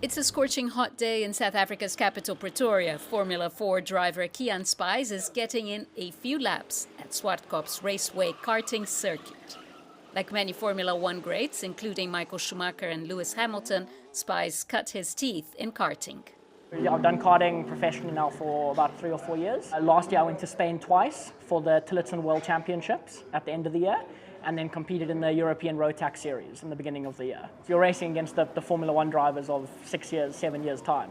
It's a scorching hot day in South Africa's capital, Pretoria. Formula 4 driver Kian Spies is getting in a few laps at Swartkop's Raceway karting circuit. Like many Formula 1 greats, including Michael Schumacher and Lewis Hamilton, Spies cut his teeth in karting. I've done karting professionally now for about 3 or 4 years. Last year I went to Spain twice for the Tillotson World Championships at the end of the year, and then competed in the European Road Tax Series in the beginning of the year. So you're racing against the Formula 1 drivers of 6 years, 7 years' time.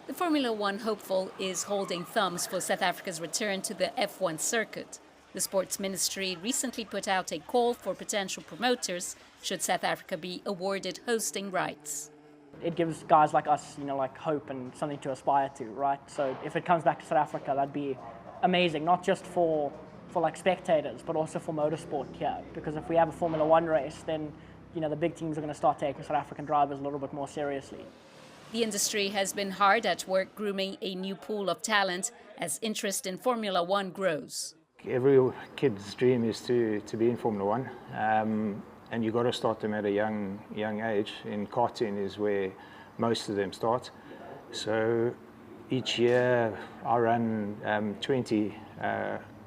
The Formula 1 hopeful is holding thumbs for South Africa's return to the F1 circuit. The Sports Ministry recently put out a call for potential promoters should South Africa be awarded hosting rights. It gives guys like us, like hope and something to aspire to, right? So if it comes back to South Africa, that'd be amazing, not just for like spectators, but also for motorsport here. Because if we have a Formula 1 race, then the big teams are going to start taking South African drivers a little bit more seriously. The industry has been hard at work grooming a new pool of talent as interest in Formula 1 grows. Every kid's dream is to be in Formula 1, and you've got to start them at a young age. In karting is where most of them start. So each year I run 20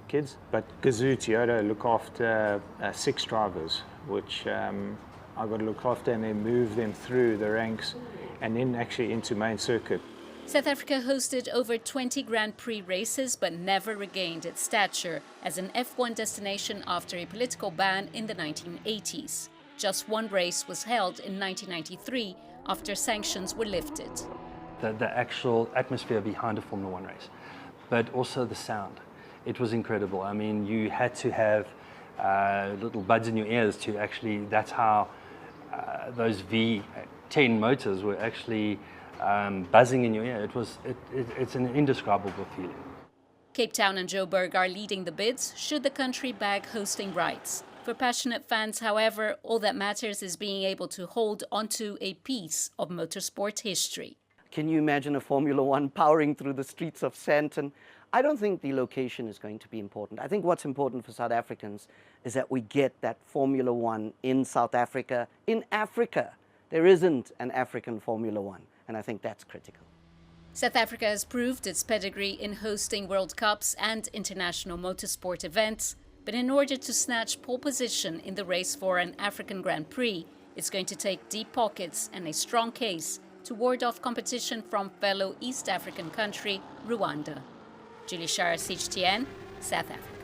kids, but Gazoo Toyota look after 6 drivers, which I've got to look after and then move them through the ranks and then actually into main circuit. South Africa hosted over 20 Grand Prix races but never regained its stature as an F1 destination after a political ban in the 1980s. Just one race was held in 1993 after sanctions were lifted. The actual atmosphere behind a Formula 1 race, but also the sound. It was incredible. I mean, you had to have little buds in your ears to actually, that's how those V10 motors were actually buzzing in your ear. It's an indescribable feeling. Cape Town and Joburg are leading the bids should the country bag hosting rights. For passionate fans, however, all that matters is being able to hold onto a piece of motorsport history. Can you imagine a Formula 1 powering through the streets of Sandton? I don't think the location is going to be important. I think what's important for South Africans is that we get that Formula 1 in South Africa, in Africa. There isn't an African Formula 1, and I think that's critical. South Africa has proved its pedigree in hosting World Cups and international motorsport events, but in order to snatch pole position in the race for an African Grand Prix, it's going to take deep pockets and a strong case to ward off competition from fellow East African country, Rwanda. Julie Shara, CGTN, South Africa.